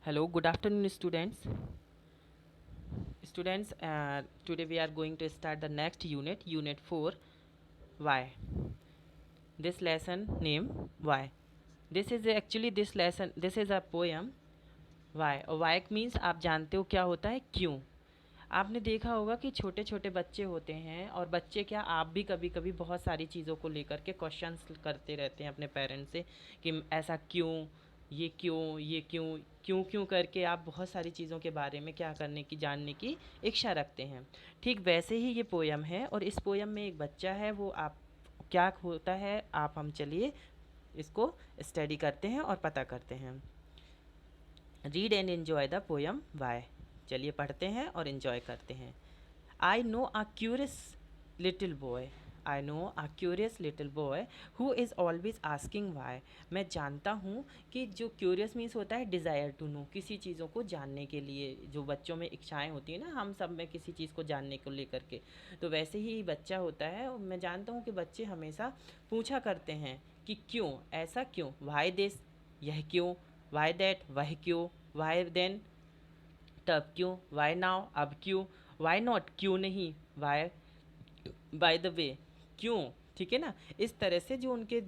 Hello, good afternoon, students. Today we are going to start the next unit, Unit 4, Why. This lesson name Why. This is a poem. Why. और why means आप जानते हो क्या होता है क्यों. आपने देखा होगा कि छोटे छोटे बच्चे होते हैं और बच्चे क्या आप भी कभी कभी बहुत सारी चीज़ों को लेकर के क्वेश्चंस करते रहते हैं अपने पेरेंट्स से कि ऐसा क्यों, ये क्यों क्यों क्यों करके आप बहुत सारी चीज़ों के बारे में क्या करने की जानने की इच्छा रखते हैं. ठीक वैसे ही ये पोयम है और इस पोयम में एक बच्चा है, वो आप क्या होता है आप हम चलिए इसको स्टडी करते हैं और पता करते हैं. Read and enjoy the poem why. चलिए पढ़ते हैं और इन्जॉय करते हैं. I know a curious little boy. I know a curious little boy who is always asking why. मैं जानता हूँ कि जो क्यूरियस मीन्स होता है डिज़ायर टू नो, किसी चीज़ों को जानने के लिए जो बच्चों में इच्छाएं होती हैं ना, हम सब में किसी चीज़ को जानने को लेकर के, तो वैसे ही बच्चा होता है. और मैं जानता हूँ कि बच्चे हमेशा पूछा करते हैं कि क्यों, ऐसा क्यों, वाई दिस, यह क्यों, वाई दैट, वह क्यों, वाई देन, तब क्यों, वाई नाउ, अब क्यों, वाई नॉट, क्यों नहीं, वाई, बाय द वे, क्यों. ठीक है ना. इस तरह से जो उनके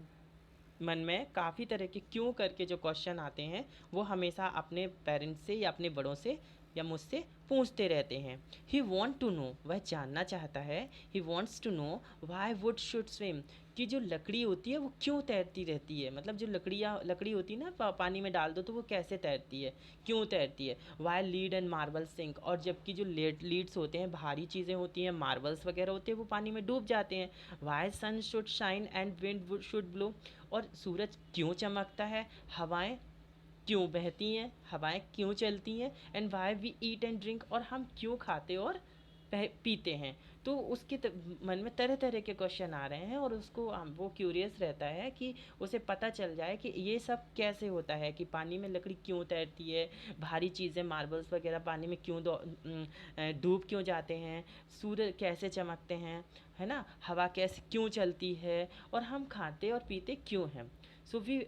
मन में काफ़ी तरह के क्यों करके जो क्वेश्चन आते हैं वो हमेशा अपने पेरेंट्स से या अपने बड़ों से या मुझसे पूछते रहते हैं. ही वॉन्ट टू नो, वह जानना चाहता है. He wants to know why wood should swim, कि जो लकड़ी होती है वो क्यों तैरती रहती है. मतलब जो लकड़ी होती है ना, पानी में डाल दो तो वो कैसे तैरती है, क्यों तैरती है. Why lead and marble sink, और जबकि जो लीड्स होते हैं, भारी चीज़ें होती हैं, मार्बल्स वगैरह होते हैं, वो पानी में डूब जाते हैं. Why sun should shine and wind should blow, और सूरज क्यों चमकता है, हवाएं क्यों बहती हैं, हवाएं क्यों चलती हैं. And why we eat and drink, और हम क्यों खाते और पीते हैं. तो उसके मन में तरह तरह के क्वेश्चन आ रहे हैं और उसको वो क्यूरियस रहता है कि उसे पता चल जाए कि ये सब कैसे होता है, कि पानी में लकड़ी क्यों तैरती है, भारी चीज़ें मार्बल्स वगैरह पानी में क्यों डूब क्यों जाते हैं, सूरज कैसे चमकते हैं, है ना, हवा कैसे क्यों चलती है, और हम खाते और पीते क्यों हैं. So we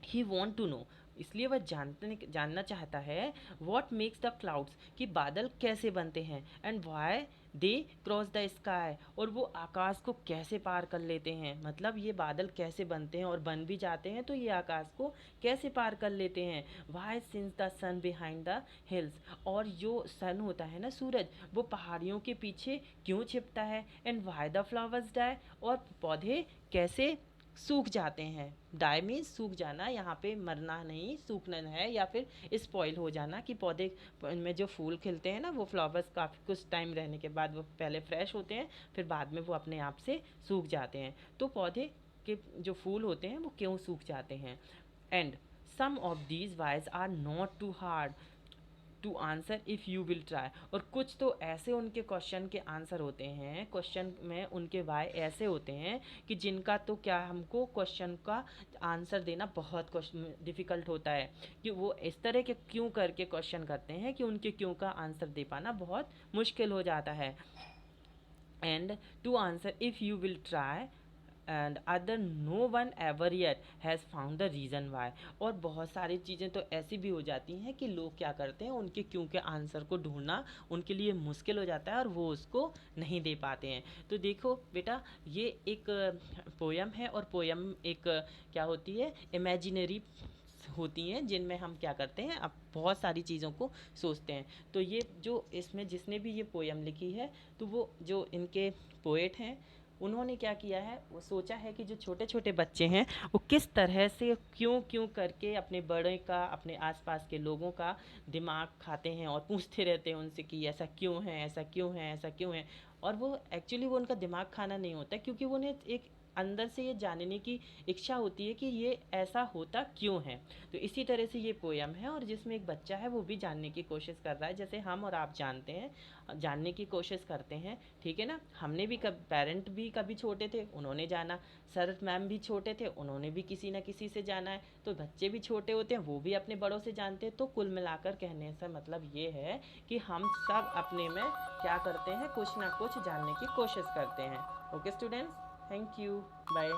he want to know, इसलिए वह जानना चाहता है. वॉट मेक्स द क्लाउड्स, कि बादल कैसे बनते हैं. And why they cross the sky, और वो आकाश को कैसे पार कर लेते हैं. मतलब ये बादल कैसे बनते हैं और बन भी जाते हैं तो ये आकाश को कैसे पार कर लेते हैं. Why sinks the sun behind the hills, और जो सन होता है ना, सूरज, वो पहाड़ियों के पीछे क्यों छिपता है. And why the flowers die, और पौधे कैसे सूख जाते हैं. डाई मीन्स सूख जाना, यहाँ पे मरना नहीं, सूखना है या फिर स्पॉइल हो जाना, कि पौधे में जो फूल खिलते हैं ना, वो फ्लावर्स काफ़ी कुछ टाइम रहने के बाद वो पहले फ्रेश होते हैं, फिर बाद में वो अपने आप से सूख जाते हैं. तो पौधे के जो फूल होते हैं वो क्यों सूख जाते हैं. And some of these whys are not too hard to answer if you will try, और कुछ तो ऐसे उनके क्वेश्चन के आंसर होते हैं, क्वेश्चन में उनके वाई ऐसे होते हैं कि जिनका तो क्या हमको क्वेश्चन का आंसर देना बहुत डिफ़िकल्ट होता है. कि वो इस तरह के क्यों करके क्वेश्चन करते हैं कि उनके क्यों का आंसर दे पाना बहुत मुश्किल हो जाता है. And to answer if you will try and other no one ever yet has found the reason why, और बहुत सारी चीज़ें तो ऐसी भी हो जाती हैं कि लोग क्या करते हैं, उनके क्यों के आंसर को ढूंढना उनके लिए मुश्किल हो जाता है और वो उसको नहीं दे पाते हैं. तो देखो बेटा, ये एक पोयम है और पोयम एक क्या होती है, इमेजिनरी होती हैं, जिनमें हम क्या करते हैं, अब बहुत सारी चीज़ों को सोचते हैं. तो ये जो इसमें जिसने भी ये पोयम लिखी है, तो वो जो इनके पोएट हैं, उन्होंने क्या किया है, वो सोचा है कि जो छोटे छोटे बच्चे हैं वो किस तरह से क्यों क्यों करके अपने बड़े का, अपने आसपास के लोगों का दिमाग खाते हैं और पूछते रहते हैं उनसे कि ऐसा क्यों है, ऐसा क्यों है, ऐसा क्यों है. और वो एक्चुअली वो उनका दिमाग खाना नहीं होता, क्योंकि वो उन्हें एक अंदर से ये जानने की इच्छा होती है कि ये ऐसा होता क्यों है. तो इसी तरह से ये पोयम है और जिसमें एक बच्चा है वो भी जानने की कोशिश कर रहा है, जैसे हम और आप जानते हैं, जानने की कोशिश करते हैं. ठीक है ना. हमने भी कब पेरेंट भी कभी छोटे थे, उन्होंने जाना. सर मैम भी छोटे थे, उन्होंने भी किसी ना किसी से जाना है. तो बच्चे भी छोटे होते हैं, वो भी अपने बड़ों से जानते हैं. तो कुल मिलाकर कहने से मतलब ये है कि हम सब अपने में क्या करते हैं, कुछ ना कुछ जानने की कोशिश करते हैं. Okay students, thank you, bye.